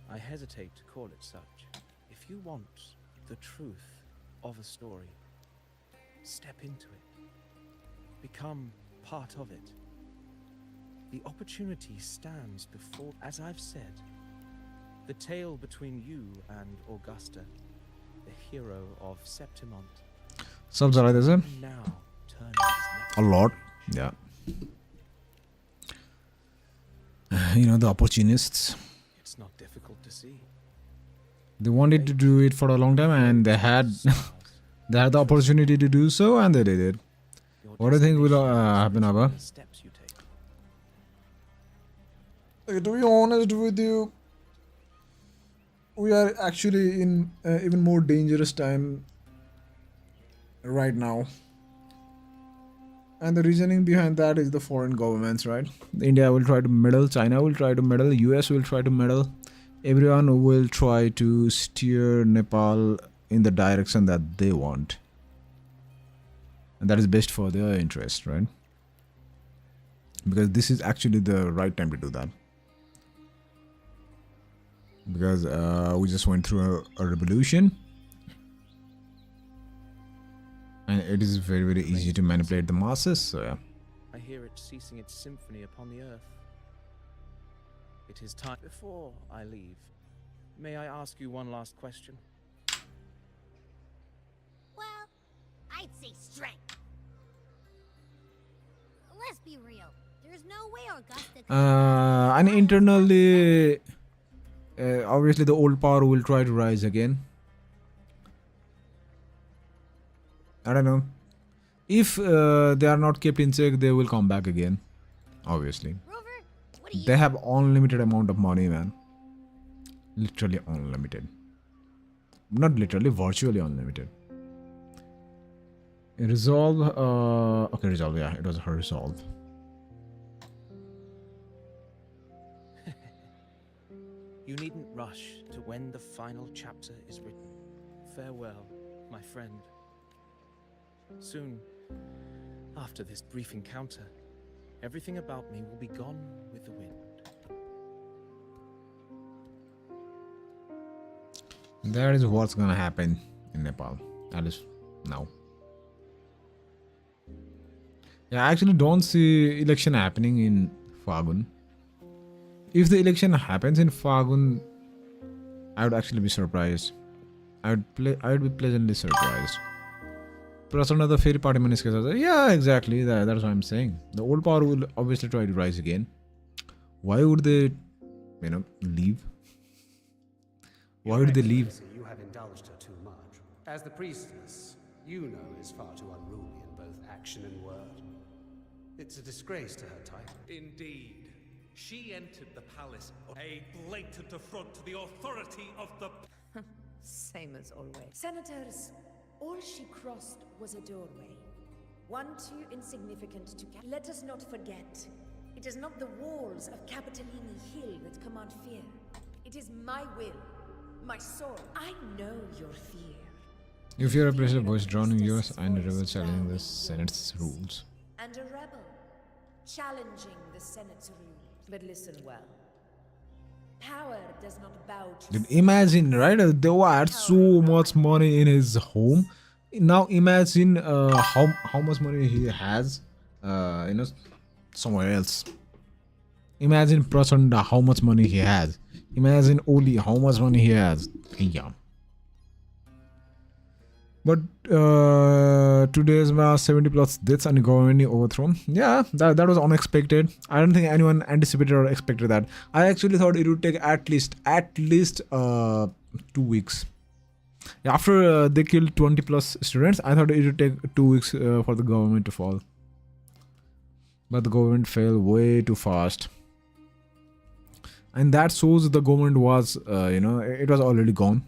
I hesitate to call it such. If you want the truth of a story, step into it. Become part of it. The opportunity stands before, as I've said, the tale between you and Augusta, the hero of Septimont. Subs are there, Now turn his neck. a lot. Yeah. The opportunists. It's not difficult to see. They wanted to do it for a long time and they had Stars. they had the opportunity to do so and they did it. What do you think will destination happen, is Abba? the steps you take. To be honest with you, we are actually in even more dangerous time right now. And the reasoning behind that is the foreign governments, right? India will try to meddle, China will try to meddle, US will try to meddle. Everyone will try to steer Nepal in the direction that they want. And that is best for their interest, right? Because this is actually the right time to do that. Because we just went through a revolution. And it is very, very easy to manipulate the masses, so yeah. I hear it ceasing its symphony upon the earth. It is time. Before I leave, may I ask you one last question? Well, I'd say strength. Let's be real. There's no way Augusta could And internally, obviously the old power will try to rise again. I don't know. If they are not kept in check, they will come back again. Obviously. Rover, what do you They have unlimited amount of money, man. Literally unlimited. Not literally, virtually unlimited. Resolve, okay, resolve, yeah, it was her resolve. You needn't rush to when the final chapter is written. Farewell, my friend. Soon, after this brief encounter, everything about me will be gone with the wind. That is what's gonna happen in Nepal. That is now. Yeah, I actually don't see election happening in Fagun. If the election happens in Fagun, I would actually be surprised. I would be pleasantly surprised. Prachanda the fairy party manis yeah, exactly. That's what I'm saying. The old power will obviously try to rise again. Why would they, leave? Why would they leave? You have indulged her too much. As the priestess, you know is far too unruly in both action and word. It's a disgrace to her type. Indeed. She entered the palace, a blatant affront to the authority of the... Same as always. Senators, all she crossed was a doorway. One too insignificant to let us not forget. It is not the walls of Capitolini Hill that command fear. It is my will, my sword. I know your fear. If you're a oppressive voice drowning yours and a rebel challenging the Senate's rules. And a rebel challenging the Senate's rules. But listen well. Power does not bow to... Dude, imagine, right? They had so much money in his home. Now imagine how much money he has, somewhere else. Imagine Prachanda how much money he has. Imagine Oli how much money he has. Yeah. But today's 70 plus deaths and government overthrown. Yeah, that was unexpected. I don't think anyone anticipated or expected that. I actually thought it would take at least 2 weeks. After they killed 20 plus students, I thought it would take 2 weeks for the government to fall. But the government fell way too fast. And that shows the government was, it was already gone.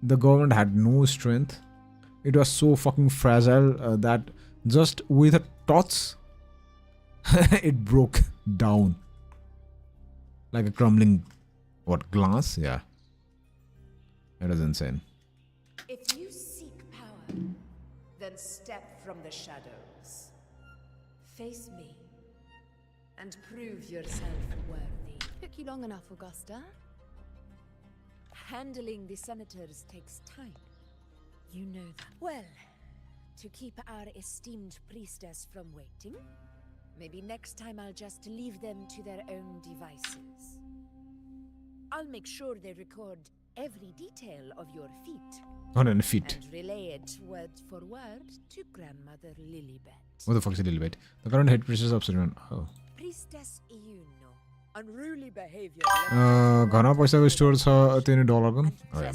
The government had no strength. It was so fucking fragile that just with a touch, it broke down. Like a crumbling, glass? Yeah. It was insane. If you seek power, then step from the shadows. Face me, and prove yourself worthy. Took you long enough, Augusta. Handling the senators takes time. You know that. Well, to keep our esteemed priestess from waiting, maybe next time I'll just leave them to their own devices. I'll make sure they record every detail of your feat. Not any feet. And relay it word for word to Grandmother Lilibet. What the fuck is Lilibet? The current head priestess of Obsidian. Oh. Priestess Iuno. Unruly behavior. घरमा पैसाको store छ $10 को. Oh yeah.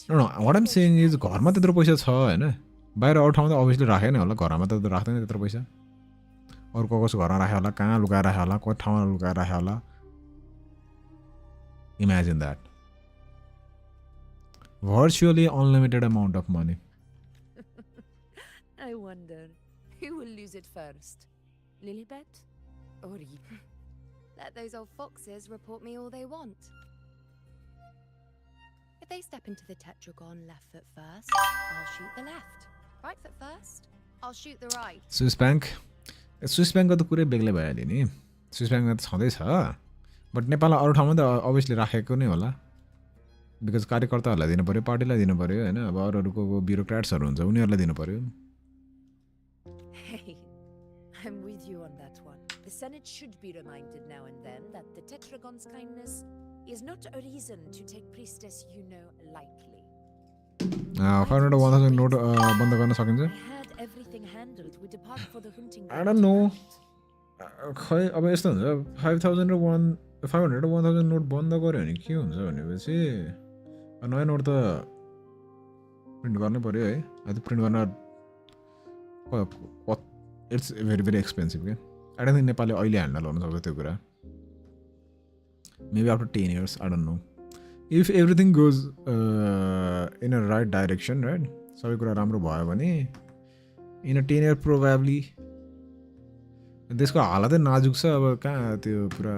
No, what I'm saying is घरमा त्यत्रो पैसा छ हैन. बाहिर अरू ठाउँमा त अभियसली राखेन होला घरमा त राख्दैन त्यत्रो पैसा अरू कसको घरमा राखे होला कहाँ लुकाएर राखे होला कति ठाउँमा लुकाएर राखे होला imagine that virtually unlimited amount of money. I wonder who will lose it first, Lilibet or you? Let those old foxes report me all they want. If they step into the tetragon left foot first, I'll shoot the left. Right foot first, I'll shoot the right. Swiss bank को त कुरै बेग्लै भइहाल्यो नि Swiss ब्याङ्कमा त छँदैछ but नेपालमा अरू ठाउँमा त अभियसली राखेको नै होला बिकज कार्यकर्ताहरूलाई दिनु पर्यो पार्टीलाई दिनु पर्यो होइन अब अरूको ब्युरोक्राट्सहरू हुन्छ उनीहरूलाई दिनु पर्यो Hey, I'm with you on that one. The Senate should be reminded now and then that the Tetragon's kindness is not a reason to take Priestess lightly. 500 1000 note बन्द गर्न सकिन्छ I had everything handled. We depart for the hunting I don't know खै अब यस्तो हुन्छ 5000 र 500 र 1000 note बन्द गर्यो भने के हुन्छ भनेपछि नयाँ नोट त प्रिन्ट गर्नै पर्यो है अब प्रिन्ट गर्न इट्स भेरी भेरी एक्सपेन्सिभ क्या आई डोन्ट थिङ्क नेपालले अहिले ह्यान्डल गर्न सक्छ त्यो कुरा maybe after 10 years I don't know if everything goes in a right direction right सबै कुरा राम्रो भयो भने इन अ 10 year प्रोभाब्ली देशको हालतै नाजुक छ अब कहाँ त्यो पुरा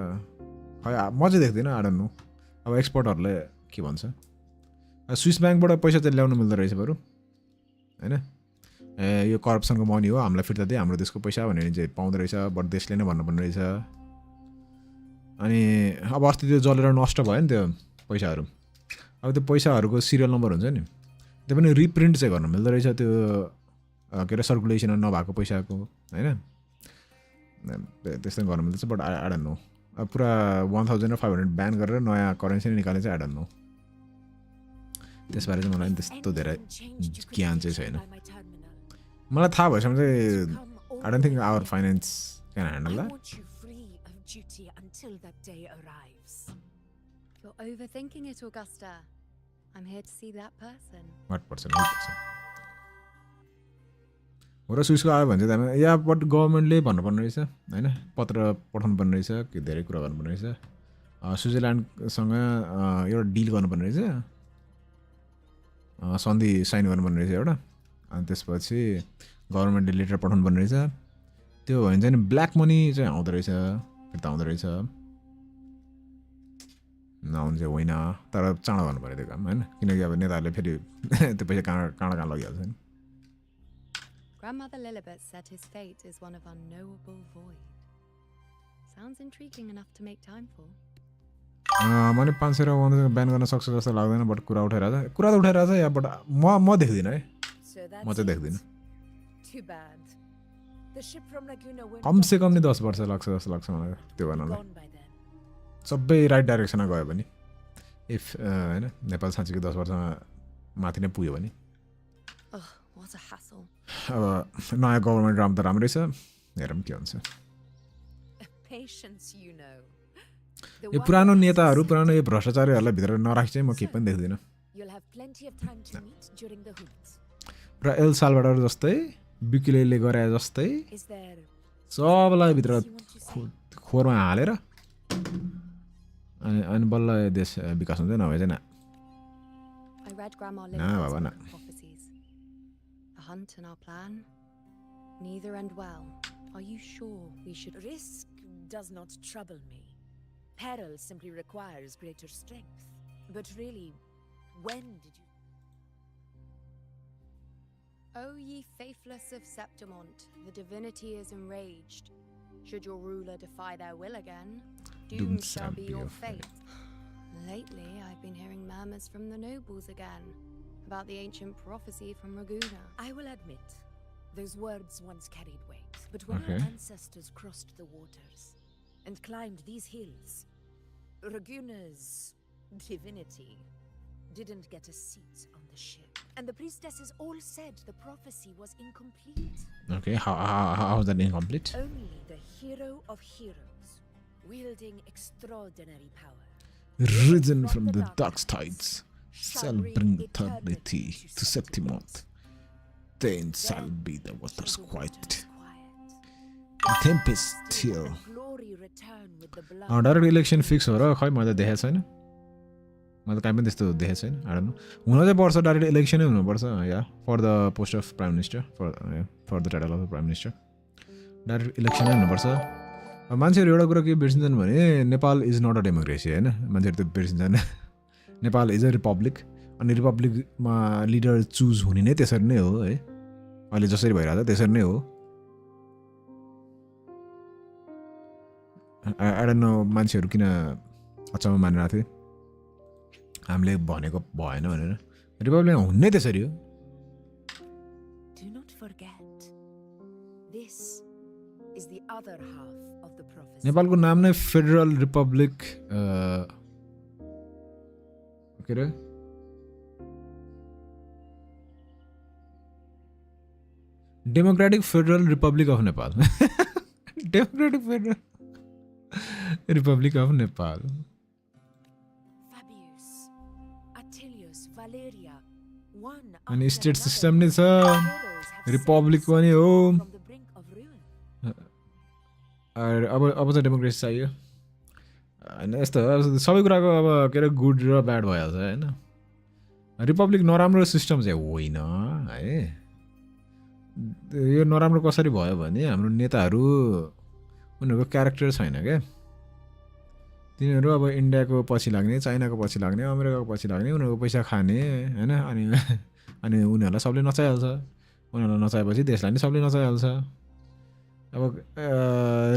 खै म चाहिँ देख्दिनँ आई डोन्ट नो अब एक्सपर्टहरूले के भन्छ स्विस ब्याङ्कबाट पैसा चाहिँ ल्याउनु मिल्दो रहेछ बरु होइन ए यो करप्सनको मनी हो हामीलाई फिर्ता दिए हाम्रो देशको पैसा भनेर चाहिँ पाउँदो रहेछ बट देशले नै भन्नुपर्ने रहेछ अनि अब अस्ति त्यो जलेर नष्ट भयो नि त्यो पैसाहरू अब त्यो पैसाहरूको सिरियल नम्बर हुन्छ नि त्यो पनि रिप्रिन्ट चाहिँ गर्नु मिल्दो रहेछ त्यो के अरे सर्कुलेसनमा नभएको पैसाको होइन त्यस्तै गर्नु मिल्दैछ बट आई डोन्ट नो अब पुरा 1500 र 500 ब्यान गरेर नयाँ करेन्सी नै निकाल्ने चाहिँ आई डोन्ट नो त्यसबारे चाहिँ मलाई त्यस्तो धेरै ज्ञान चाहिँ छैन मलाई थाहा भएसम्म चाहिँ I don't think our finance can handle I that want you free of duty until that day arrives. You're overthinking it, Augusta. I'm here to see that person. वाट पर्छ हो र स्विसको आयो भने चाहिँ या बट गभर्मेन्टले भन्नुपर्ने रहेछ होइन पत्र पठाउनु पर्ने रहेछ कि धेरै कुरा गर्नुपर्ने रहेछ स्विजरल्यान्डसँग एउटा डिल गर्नुपर्ने रहेछ सन्धि साइन गर्नुपर्ने रहेछ एउटा अनि त्यसपछि गभर्मेन्टले लेटर पठाउनु पर्ने रहेछ त्यो भयो भने चाहिँ ब्ल्याक मनी चाहिँ आउँदो रहेछ फिर्ता आउँदो रहेछ नहुन्छ होइन तर चाँडो गर्नु पऱ्यो त्यो काम होइन किनकि अब नेताहरूले फेरि त्यो पैसा कहाँ लगिहाल्छ नि Grandmother Lilibet said his fate is one of unknowable void. Sounds intriguing enough to make time for. मैले 500 र 1000 ब्यान गर्न सक्छु जस्तो लाग्दैन बट कुरा त उठाइरहेछ या बट म देख्दिनँ है So that's म चाहिँ देख्दिनँ too bad. The ship from Laguna went कमसे कम नि 10 वर्ष लाग्छ जस्तो लाग्छ मलाई त्यो गर्नलाई gone by then. सबै राइट डाइरेक्सनमा गयो भने इफ होइन नेपाल साँच्चीको 10 वर्षमा माथि नै पुग्यो भने Ugh, what a hassle. अब नयाँ गभर्मेन्ट राम्रो त राम्रै छ हेरौँ के हुन्छ Patience, The यो one पुरानो that नेताहरू has पुरानो यो भ्रष्टाचारीहरूलाई भित्र नराखी चाहिँ म केही पनि देख्दिनँ You'll have plenty of time to meet during the hunt. र एल साल्भाडोर जस्तै बिकिलेले गरे जस्तै Is there सबलाई भित्र you want to say? खोरमा हालेर अनि बल्ल देश विकास हुन्छ नभए चाहिँ I read Grandma Nah, Lilibet's Baba, book nah. of prophecies. The hunt and our plan, neither end well. Are you sure we should? Risk does not trouble me. Peril simply requires greater strength. But really, when did you... O ye faithless of Septimont, the divinity is enraged. Should your ruler defy their will again, doom shall be your fate. Lately, I've been hearing murmurs from the nobles again about the ancient prophecy from Raguna. I will admit, those words once carried weight. But when Okay. our ancestors crossed the waters and climbed these hills, Raguna's divinity didn't get a seat on the ship. And the priestesses all said the prophecy was incomplete. Okay, how is that incomplete? Only the hero of heroes, wielding extraordinary power, Risen from the dark tides shall bring eternity to Septimont. Then shall be the waters shall the quiet. waters quiet. The tempest still. Glory return with the blood. Direct election fix हो र खै मैले त देखेको छैन मैले त काहीँ पनि त्यस्तो देखेको छैन आई डोन्ट नो हुन चाहिँ पर्छ डाइरेक्ट इलेक्सनै हुनुपर्छ या for the post of prime minister for the title of prime minister direct इलेक्सनै हुनुपर्छ अब मान्छेहरू एउटा कुरा के बिर्सिन्छन् भने Nepal is not a democracy होइन मान्छेहरू त बिर्सिन्छन् नेपाल इज अ रिपब्लिक अनि रिपब्लिकमा लिडर चुज हुने नै त्यसरी नै हो है अहिले जसरी भइरहेको छ त्यसरी नै हो आई डोन्ट नो मान्छेहरू किन अचम्म मानिरहेको थिए हामीले भनेको भएन भनेर रिपब्लिकमा हुने त्यसरी हो Do not forget. This is the other half of the prophecy. नेपालको नाम नै फेडरल रिपब्लिक के अरे democratic federal Republic of Nepal democratic federal Republic of Nepal Fabius, Attilius, Valeria, one अनि after स्टेट another, सिस्टम नै छ heroes have रिपब्लिक saved पनि हो from the brink of ruin. अब चाहिँ डेमोक्रेसी चाहियो होइन यस्तो हो, अब सबै कुराको अब के अरे गुड र ब्याड भइहाल्छ होइन रिपब्लिक नराम्रो सिस्टम चाहिँ होइन है यो नराम्रो कसरी भयो भने हाम्रो नेताहरू उनीहरूको क्यारेक्टर छैन क्या तिनीहरू अब इन्डियाको पछि लाग्ने चाइनाको पछि लाग्ने अमेरिकाको पछि लाग्ने उनीहरूको पैसा खाने होइन अनि उनीहरूलाई सबले नचाइहाल्छ उनीहरूलाई नचाहेपछि देशलाई नि सबले नचाइहाल्छ अब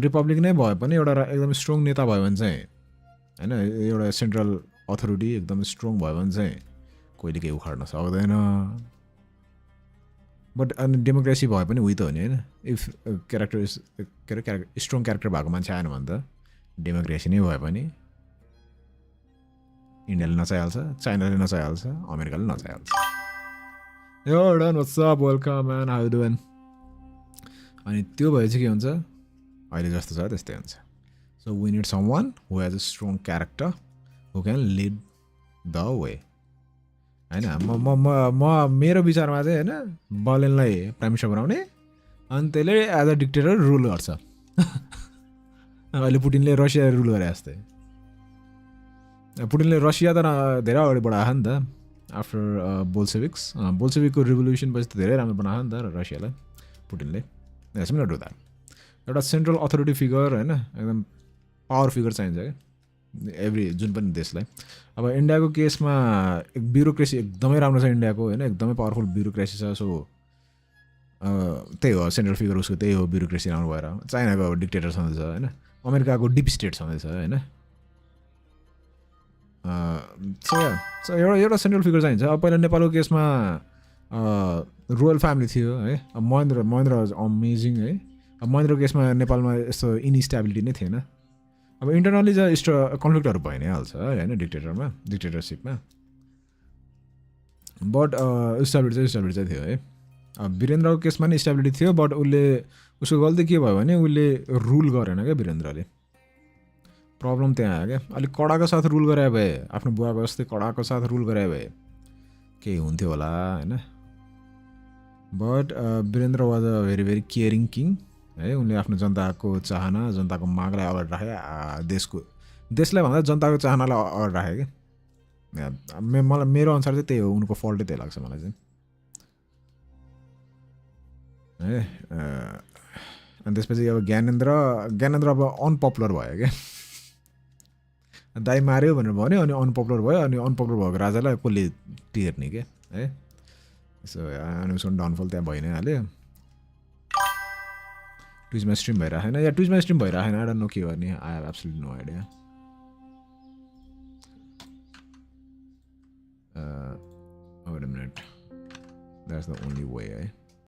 रिपब्लिक नै भए पनि एउटा एकदम स्ट्रङ नेता भयो भने चाहिँ होइन एउटा सेन्ट्रल अथोरिटी एकदम स्ट्रङ भयो भने चाहिँ कोहीले केही उखाड्न सक्दैन बट अनि डेमोक्रेसी भए पनि उही त हो नि होइन इफ क्यारेक्टर के अरे स्ट्रङ क्यारेक्टर भएको मान्छे आएन भने त डेमोक्रेसी नै भए पनि इन्डियाले नचाइहाल्छ चाइनाले नचाइहाल्छ अमेरिकाले नचाइहाल्छ यो don what's up welcome man how doing अनि त्यो भए चाहिँ के हुन्छ अहिले जस्तो छ त्यस्तै हुन्छ so we need someone who has a strong character who can lead the way होइन म मेरो विचारमा चाहिँ होइन बलेनलाई प्राइम मिनिस्टर बनाउने अनि त्यसले एज अ डिक्टेटर रुल गर्छ अहिले पुटिनले रसिया रुल गरे जस्तै पुटिनले रसिया त धेरै अगाडि बढाएको नि त आफ्टर बोल्सेविकको रिभोल्युसन पछि त धेरै राम्रो बनाएको नि त रसियालाई पुटिनले यसमा डु द्याट एउटा सेन्ट्रल अथोरिटी फिगर होइन एकदम पावर फिगर चाहिन्छ क्या एभ्री जुन पनि देशलाई अब इन्डियाको केसमा ब्युरोक्रेसी एकदमै राम्रो छ इन्डियाको होइन एकदमै पावरफुल ब्युरोक्रेसी छ सो त्यही हो सेन्ट्रल फिगर उसको त्यही हो ब्युरोक्रेसी राम्रो भएर चाइनाको अब डिक्टेटर छँदैछ होइन अमेरिकाको डिप स्टेट छँदैछ होइन सो एउटा सेन्ट्रल फिगर चाहिन्छ अब पहिला नेपालको केसमा रोयल फ्यामिली थियो है अब महेन्द्र अमेजिङ है अब महेन्द्रको केसमा नेपालमा यस्तो इनस्टेबिलिटी नै थिएन अब इन्टरनली चाहिँ कन्फ्लिक्टहरू भइ नै हाल्छ होइन डिक्टेटरसिपमा बट स्टेबिलिटी चाहिँ थियो है अब वीरेन्द्रको केसमा नि स्टेबिलिटी थियो बट उसको गल्ती के भयो भने उसले रुल गरेन क्या वीरेन्द्रले प्रब्लम त्यहाँ आयो क्या अलिक कडाको साथ रुल गरायो भए आफ्नो बुवाको जस्तै कडाको साथ रुल गरायो भए केही हुन्थ्यो होला होइन but Virendra was a very very caring king है उनले आफ्नो जनताको चाहना जनताको मागलाई अगाडि राखे देशलाई भन्दा जनताको चाहनालाई अगाडि राखे क्या मलाई मेरो अनुसार चाहिँ त्यही हो उनको फल्टै त्यही लाग्छ मलाई चाहिँ है अनि त्यसपछि अब ज्ञानेन्द्र अब अनपपुलर भयो क्या दाइ मार्यो भनेर भन्यो अनि अनपपुलर भयो अनि अनपपुलर भएको राजालाई कसले टिर्ने क्या है यसो अनि उसको डाउनफल त्यहाँ भइ नै हाल्यो ट्विचमा स्ट्रिम भइरहेन या ट्विचमा स्ट्रिम भइरहेन आई डोन्ट नो के गर्ने I have absolutely no idea wait a minute that's the only way है